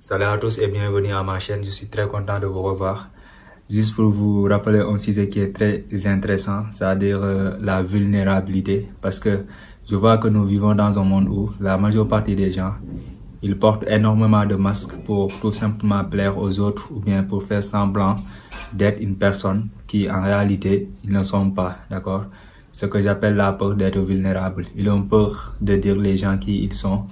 Salut à tous et bienvenue à ma chaîne, je suis très content de vous revoir. Juste pour vous rappeler un sujet qui est très intéressant, c'est-à-dire la vulnérabilité, parce que je vois que nous vivons dans un monde où la majeure partie des gens, ils portent énormément de masques pour tout simplement plaire aux autres ou bien pour faire semblant d'être une personne qui en réalité, ils ne sont pas, d'accord? Ce que j'appelle la peur d'être vulnérable. Ils ont peur de dire les gens qui ils sont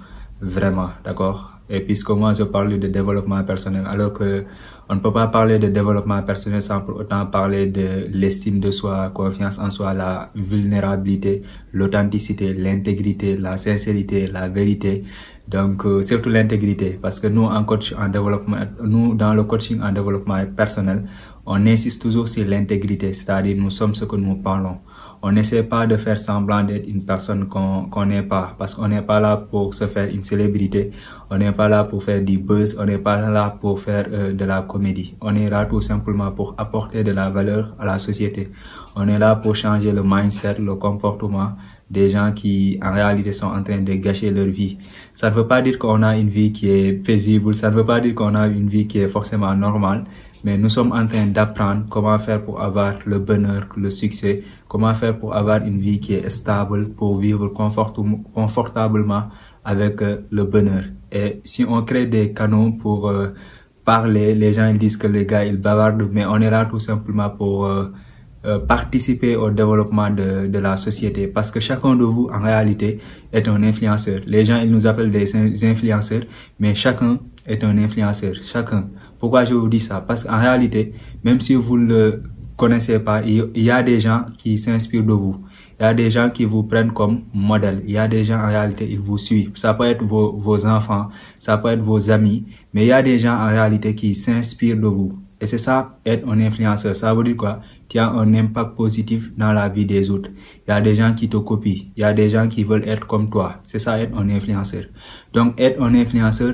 vraiment, d'accord? Et puisque moi je parle de développement personnel, alors que on ne peut pas parler de développement personnel sans pour autant parler de l'estime de soi, confiance en soi, la vulnérabilité, l'authenticité, l'intégrité, la sincérité, la vérité. Donc surtout l'intégrité, parce que nous en coach en développement, nous dans le coaching en développement personnel, on insiste toujours sur l'intégrité, c'est-à-dire nous sommes ce que nous parlons. On n'essaie pas de faire semblant d'être une personne qu'on n'est pas, parce qu'on n'est pas là pour se faire une célébrité, on n'est pas là pour faire du buzz, on n'est pas là pour faire de la comédie. On est là tout simplement pour apporter de la valeur à la société. On est là pour changer le mindset, le comportement des gens qui en réalité sont en train de gâcher leur vie. Ça ne veut pas dire qu'on a une vie qui est paisible, ça ne veut pas dire qu'on a une vie qui est forcément normale, mais nous sommes en train d'apprendre comment faire pour avoir le bonheur, le succès, comment faire pour avoir une vie qui est stable, pour vivre confortablement avec le bonheur. Et si on crée des canaux pour parler, les gens ils disent que les gars ils bavardent, mais on est là tout simplement pour participer au développement de la société, parce que chacun de vous en réalité est un influenceur. Les gens ils nous appellent des influenceurs, mais chacun est un influenceur, chacun. Pourquoi je vous dis ça? Parce qu'en réalité, même si vous ne le connaissez pas, il y a des gens qui s'inspirent de vous. Il y a des gens qui vous prennent comme modèle. Il y a des gens en réalité, ils vous suivent. Ça peut être vos enfants, ça peut être vos amis, mais il y a des gens en réalité qui s'inspirent de vous. Et c'est ça, être un influenceur. Ça veut dire quoi? Tu as un impact positif dans la vie des autres. Il y a des gens qui te copient. Il y a des gens qui veulent être comme toi. C'est ça, être un influenceur. Donc, être un influenceur,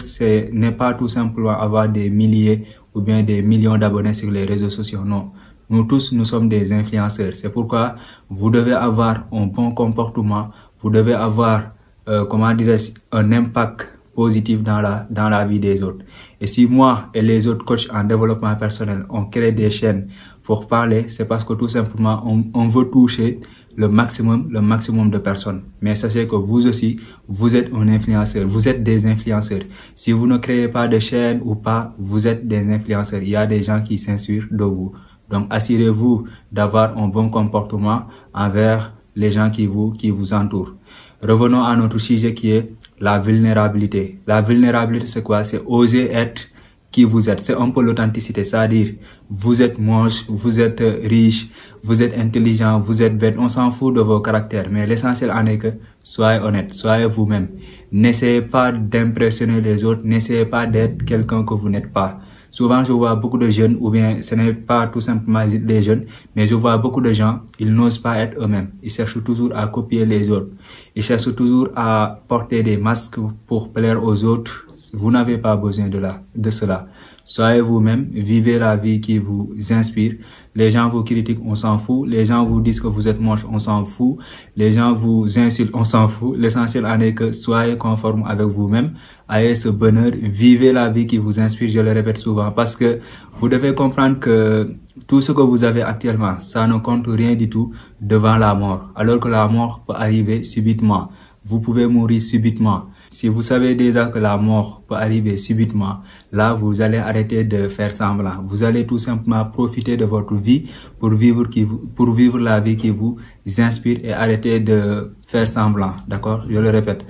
n'est pas tout simplement avoir des milliers ou bien des millions d'abonnés sur les réseaux sociaux. Non. Nous tous, nous sommes des influenceurs. C'est pourquoi vous devez avoir un bon comportement. Vous devez avoir, un impact positif dans la vie des autres. Et si moi et les autres coachs en développement personnel, on crée des chaînes pour parler, c'est parce que tout simplement, on veut toucher le maximum de personnes. Mais sachez que vous aussi, vous êtes un influenceur, vous êtes des influenceurs. Si vous ne créez pas de chaîne ou pas, vous êtes des influenceurs. Il y a des gens qui s'inspirent de vous. Donc, assurez-vous d'avoir un bon comportement envers les gens qui vous entourent. Revenons à notre sujet qui est la vulnérabilité. La vulnérabilité, c'est quoi? C'est oser être qui vous êtes. C'est un peu l'authenticité, c'est-à-dire vous êtes moche, vous êtes riche, vous êtes intelligent, vous êtes bête. On s'en fout de vos caractères, mais l'essentiel en est que soyez honnête, soyez vous-même. N'essayez pas d'impressionner les autres, n'essayez pas d'être quelqu'un que vous n'êtes pas. Souvent, je vois beaucoup de jeunes, ou bien ce n'est pas tout simplement des jeunes, mais je vois beaucoup de gens, ils n'osent pas être eux-mêmes. Ils cherchent toujours à copier les autres. Ils cherchent toujours à porter des masques pour plaire aux autres. Vous n'avez pas besoin de cela. Soyez vous-même, vivez la vie qui vous inspire. Les gens vous critiquent, on s'en fout. Les gens vous disent que vous êtes moche, on s'en fout. Les gens vous insultent, on s'en fout. L'essentiel en est que soyez conforme avec vous-même. Ayez ce bonheur, vivez la vie qui vous inspire, je le répète souvent, parce que vous devez comprendre que tout ce que vous avez actuellement, ça ne compte rien du tout devant la mort. Alors que la mort peut arriver subitement. Vous pouvez mourir subitement. Si vous savez déjà que la mort peut arriver subitement, là, vous allez arrêter de faire semblant. Vous allez tout simplement profiter de votre vie pour vivre la vie qui vous inspire et arrêter de faire semblant. D'accord? Je le répète.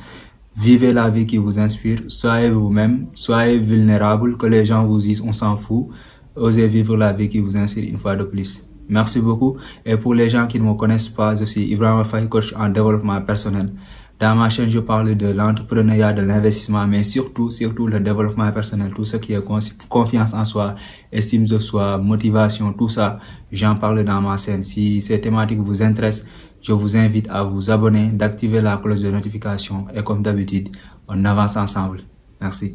Vivez la vie qui vous inspire. Soyez vous-même. Soyez vulnérable. Que les gens vous disent, on s'en fout. Osez vivre la vie qui vous inspire une fois de plus. Merci beaucoup. Et pour les gens qui ne me connaissent pas, je suis Ibrahima Faye, coach en développement personnel. Dans ma chaîne, je parle de l'entrepreneuriat, de l'investissement, mais surtout le développement personnel, tout ce qui est confiance en soi, estime de soi, motivation, tout ça, j'en parle dans ma chaîne. Si ces thématiques vous intéressent, je vous invite à vous abonner, d'activer la cloche de notification et comme d'habitude, on avance ensemble. Merci.